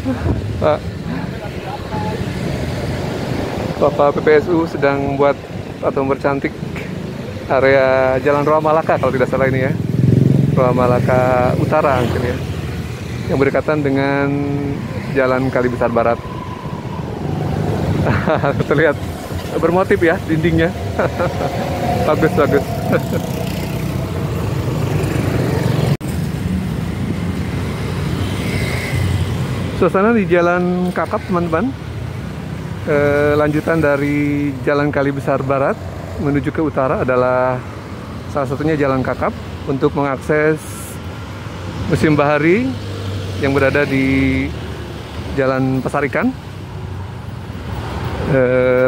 Pak, Bapak PPSU sedang membuat atau mempercantik area Jalan Roa Malaka kalau tidak salah ini ya. Roa Malaka Utara mungkin ya. Yang berdekatan dengan Jalan Kali Besar Barat. Terlihat bermotif ya dindingnya. Bagus, bagus. Suasana di Jalan Kakap, teman-teman. Lanjutan dari Jalan Kali Besar Barat menuju ke utara adalah salah satunya Jalan Kakap untuk mengakses Museum Bahari yang berada di Jalan Pasar Ikan.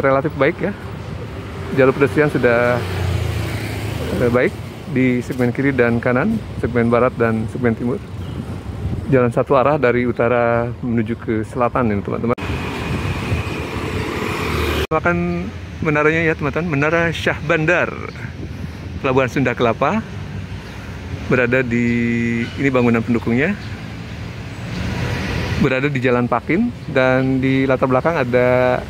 Relatif baik ya, jalur pedestrian sudah baik di segmen kiri dan kanan, segmen barat dan segmen timur. Jalan satu arah dari utara menuju ke selatan ini teman-teman. Makan menaranya ya teman-teman, Menara Syah Bandar, Pelabuhan Sunda Kelapa, berada di ini bangunan pendukungnya, berada di Jalan Pakin, dan di latar belakang ada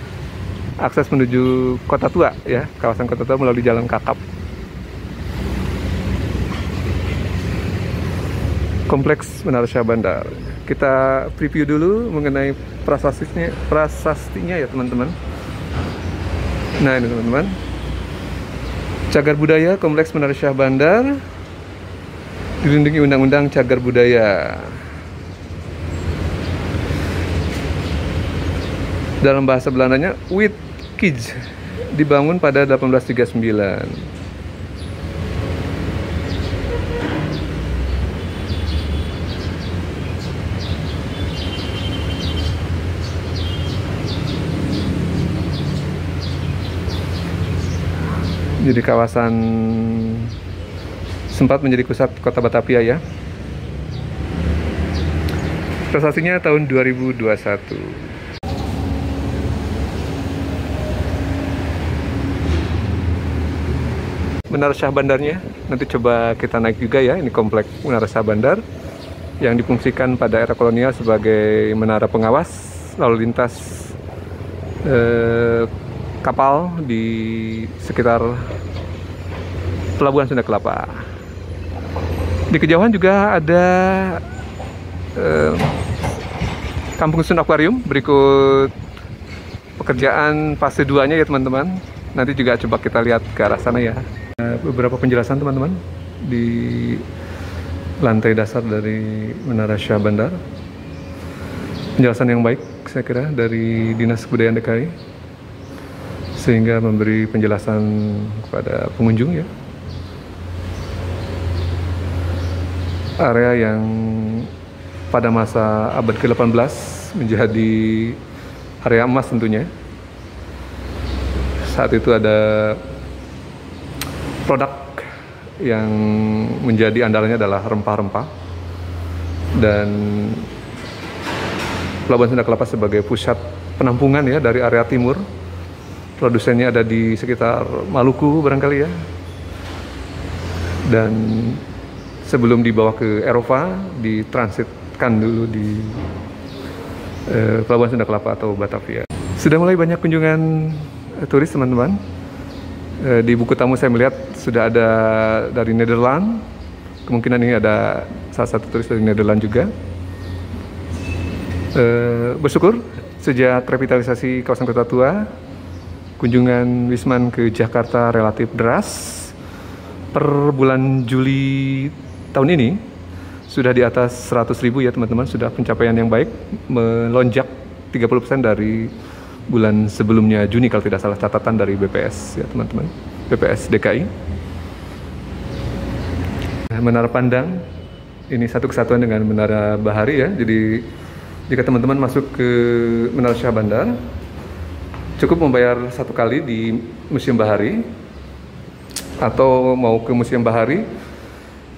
akses menuju Kota Tua ya, kawasan Kota Tua melalui Jalan Kakap. Kompleks Menara Syah Bandar. Kita preview dulu mengenai prasastinya ya teman-teman. Nah ini teman-teman, Cagar Budaya Kompleks Menara Syah Bandar dilindungi Undang-Undang Cagar Budaya. Dalam bahasa Belandanya Uitkij, dibangun pada 1839. Jadi kawasan sempat menjadi pusat kota Batavia ya. Prestasinya tahun 2021. Menara Syah Bandarnya nanti coba kita naik juga ya. Ini komplek Menara Syah Bandar yang difungsikan pada era kolonial sebagai menara pengawas lalu lintas kapal di sekitar Pelabuhan Sunda Kelapa. Di kejauhan juga ada Kampung Sun Aquarium, berikut pekerjaan fase 2-nya ya teman-teman. Nanti juga coba kita lihat ke arah sana ya. Beberapa penjelasan teman-teman di lantai dasar dari Menara Syah Bandar. Penjelasan yang baik saya kira dari Dinas Kebudayaan DKI, sehingga memberi penjelasan kepada pengunjung ya. Area yang pada masa abad ke-18 menjadi area emas tentunya. Saat itu ada produk yang menjadi andalannya adalah rempah-rempah, dan Pelabuhan Sunda Kelapa sebagai pusat penampungan ya dari area timur. Produsennya ada di sekitar Maluku barangkali ya. Dan sebelum dibawa ke Eropa, ditransitkan dulu di Pelabuhan Sunda Kelapa atau Batavia. Sudah mulai banyak kunjungan turis teman-teman. Di buku tamu saya melihat sudah ada dari Nederland. Kemungkinan ini ada salah satu turis dari Nederland juga. Bersyukur sejak revitalisasi kawasan Kota Tua, kunjungan Wisman ke Jakarta relatif deras. Per bulan Juli tahun ini sudah di atas 100.000 ya teman-teman, sudah pencapaian yang baik, melonjak 30% dari bulan sebelumnya Juni kalau tidak salah catatan dari BPS ya teman-teman, BPS DKI. Menara Pandang ini satu kesatuan dengan Menara Bahari ya, jadi jika teman-teman masuk ke Menara Syah Bandar, cukup membayar satu kali di Museum Bahari, atau mau ke Museum Bahari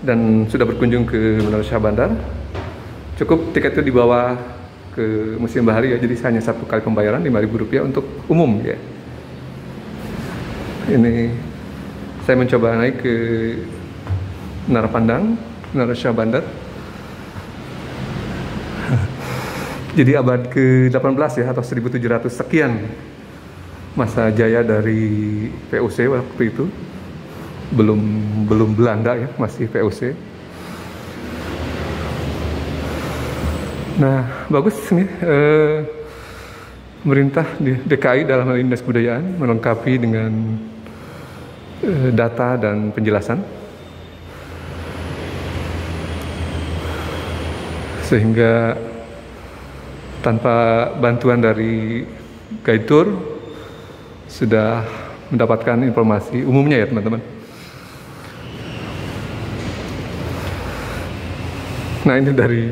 dan sudah berkunjung ke Menara Syah Bandar, cukup tiket itu dibawa ke Museum Bahari ya, jadi hanya satu kali pembayaran Rp5.000 untuk umum ya. Ini saya mencoba naik ke Menara Pandang, Menara Syah Bandar. Jadi abad ke-18 ya, atau 1700 sekian masa jaya dari VOC waktu itu. Belum Belanda ya, masih VOC. Nah, bagus nih pemerintah di DKI dalam hal ini Dinas Kebudayaan melengkapi dengan data dan penjelasan, sehingga tanpa bantuan dari guide tour sudah mendapatkan informasi umumnya ya teman-teman. Nah, ini dari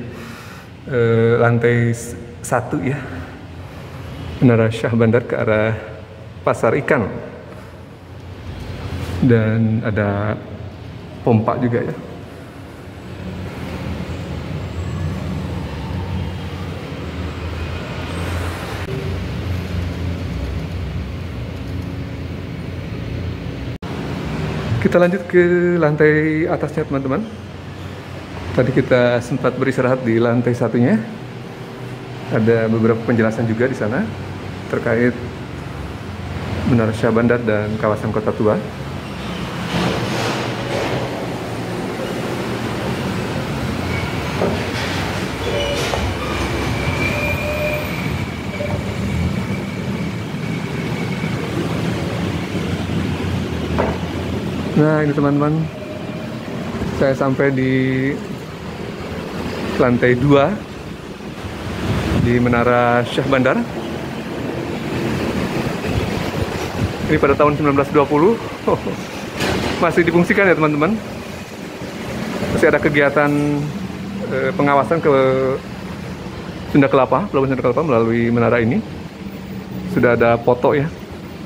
lantai 1 ya, Menara Syah Bandar ke arah Pasar Ikan, dan ada pompa juga ya. Kita lanjut ke lantai atasnya teman-teman. Tadi kita sempat beristirahat di lantai 1-nya. Ada beberapa penjelasan juga di sana terkait Menara Syah Bandar dan kawasan Kota Tua. Nah, ini teman-teman, saya sampai di lantai 2 di Menara Syah Bandar. Ini pada tahun 1920 masih difungsikan ya teman-teman. Masih ada kegiatan pengawasan ke Sunda Kelapa, Pelabuhan Sunda Kelapa melalui menara ini. Sudah ada foto ya,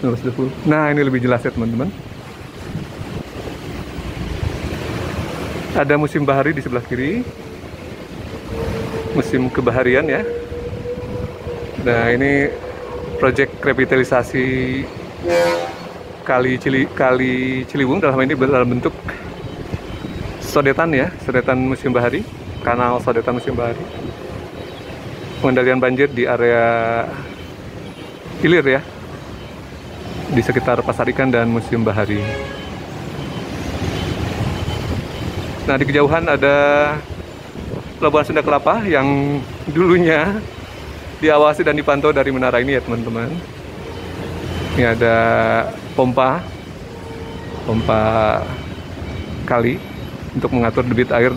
1920. Nah, ini lebih jelas ya teman-teman. Ada musim bahari di sebelah kiri, musim kebaharian ya. Nah, ini proyek revitalisasi Kali Ciliwung, dalam ini dalam bentuk sodetan ya, sodetan musim bahari, kanal sodetan musim bahari. Pengendalian banjir di area hilir ya, di sekitar Pasar Ikan dan musim bahari. Nah, di kejauhan ada Pelabuhan Sunda Kelapa yang dulunya diawasi dan dipantau dari menara ini ya teman-teman. Ini ada pompa kali untuk mengatur debit air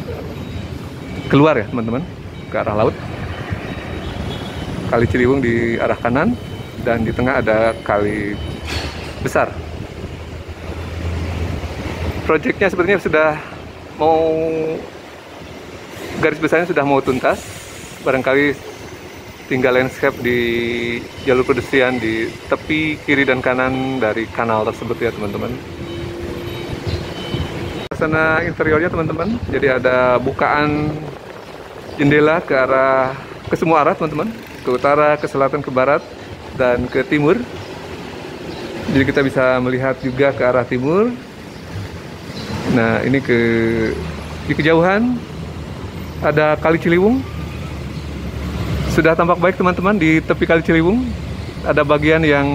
keluar ya teman-teman ke arah laut. Kali Ciliwung di arah kanan dan di tengah ada kali besar. Proyeknya sepertinya sudah mau, garis besarnya sudah mau tuntas, barangkali tinggal landscape di jalur pedestrian di tepi kiri dan kanan dari kanal tersebut ya teman-teman. Suasana interiornya teman-teman, jadi ada bukaan jendela ke semua arah teman-teman, ke utara, ke selatan, ke barat, dan ke timur. Jadi kita bisa melihat juga ke arah timur. Nah, ini di kejauhan ada Kali Ciliwung. Sudah tampak baik teman-teman di tepi Kali Ciliwung. Ada bagian yang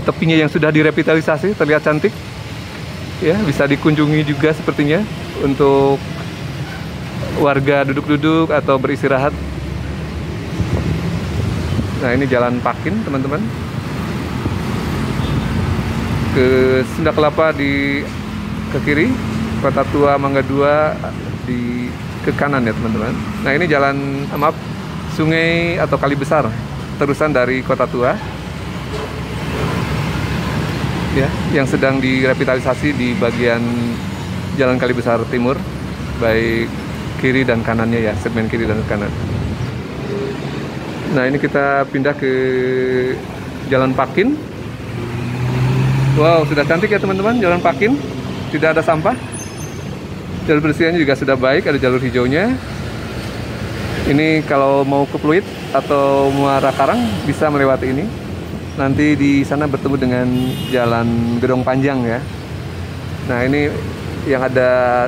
tepinya yang sudah direvitalisasi, terlihat cantik. Ya, bisa dikunjungi juga sepertinya untuk warga duduk-duduk atau beristirahat. Nah, ini Jalan Pakin teman-teman. Ke Sunda Kelapa ke kiri, Kota Tua Mangga 2 ke kanan ya teman-teman. Nah, ini sungai atau kali besar terusan dari Kota Tua ya, yang sedang direvitalisasi di bagian Jalan Kali Besar Timur, baik kiri dan kanannya ya, segmen kiri dan kanan. Nah, ini kita pindah ke Jalan Pakin. Wow, sudah cantik ya teman-teman Jalan Pakin. Tidak ada sampah. Jalur bersihnya juga sudah baik, ada jalur hijaunya. Ini kalau mau ke Pluit atau Muara Karang bisa melewati ini. Nanti di sana bertemu dengan Jalan Gedong Panjang ya. Nah, ini yang ada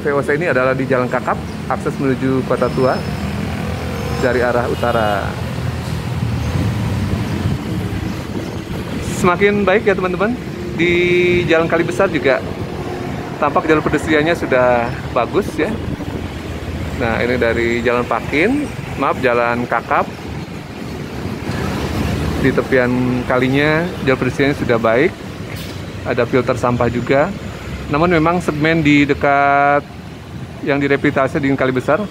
VOC ini adalah di Jalan Kakap, akses menuju Kota Tua. dari arah utara. Semakin baik ya teman-teman. Di Jalan Kali Besar juga tampak jalur pedestriannya sudah bagus ya. Nah, ini dari Jalan Pakin, Jalan Kakap. Di tepian kalinya jalur pedestriannya sudah baik. Ada filter sampah juga. Namun memang segmen di dekat yang direvitalisasi di Kali Besar,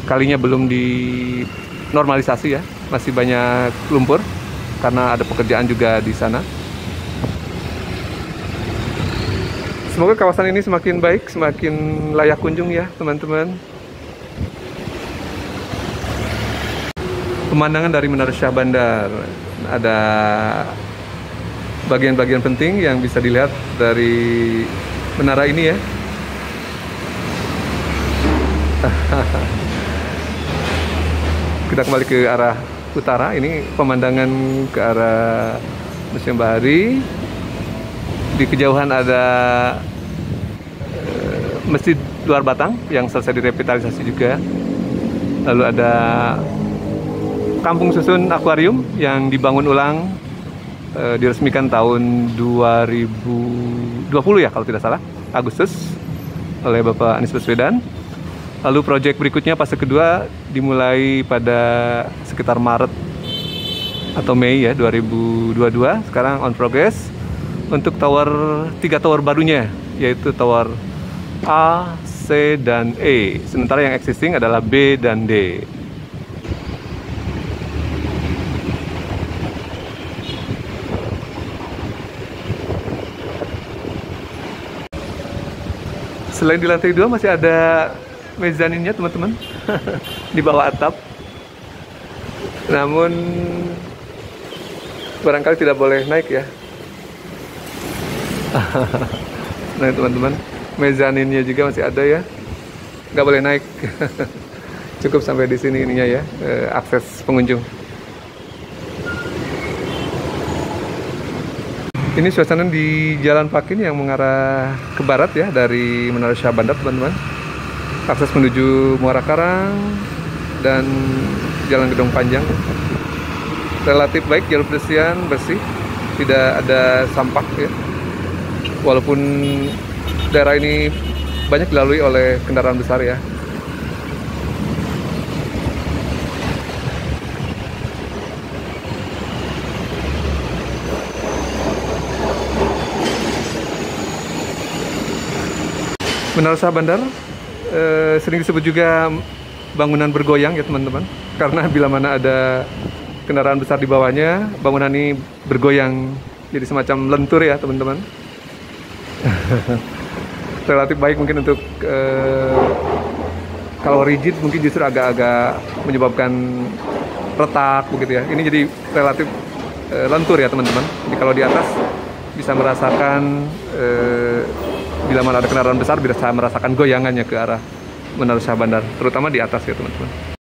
kalinya belum dinormalisasi ya. Masih banyak lumpur karena ada pekerjaan juga di sana. Semoga kawasan ini semakin baik, semakin layak kunjung ya teman-teman. Pemandangan dari Menara Syah Bandar. Ada bagian-bagian penting yang bisa dilihat dari menara ini ya. Kita kembali ke arah utara. Ini pemandangan ke arah Museum Bahari. Di kejauhan ada Masjid Luar Batang yang selesai direvitalisasi juga. Lalu ada Kampung Susun Akuarium yang dibangun ulang, diresmikan tahun 2020 ya kalau tidak salah, Agustus, oleh Bapak Anies Baswedan. Lalu proyek berikutnya fase kedua dimulai pada sekitar Maret atau Mei ya 2022. Sekarang on progress untuk tiga tower barunya, yaitu tower A, C, dan E. Sementara yang existing adalah B dan D. Selain di lantai 2 masih ada mezaninnya teman-teman di bawah atap. Namun barangkali tidak boleh naik ya. Nah teman-teman, mezaninnya juga masih ada ya, nggak boleh naik. Cukup sampai di sini ininya ya, akses pengunjung. Ini suasana di Jalan Pakin yang mengarah ke barat ya, dari Menara Syah Bandar teman-teman. Akses menuju Muara Karang dan Jalan Gedong Panjang. Relatif baik, jalur pedestrian bersih, tidak ada sampah ya. Walaupun daerah ini banyak dilalui oleh kendaraan besar ya. Menara Syah Bandar sering disebut juga bangunan bergoyang ya teman-teman, karena bila mana ada kendaraan besar di bawahnya, bangunan ini bergoyang, jadi semacam lentur ya teman-teman. Relatif baik mungkin untuk kalau rigid mungkin justru agak-agak menyebabkan retak begitu ya. Ini jadi relatif lentur ya teman-teman. Jadi kalau di atas bisa merasakan bila mana ada kendaraan besar bisa merasakan goyangannya ke arah Menara Syah Bandar, terutama di atas ya teman-teman.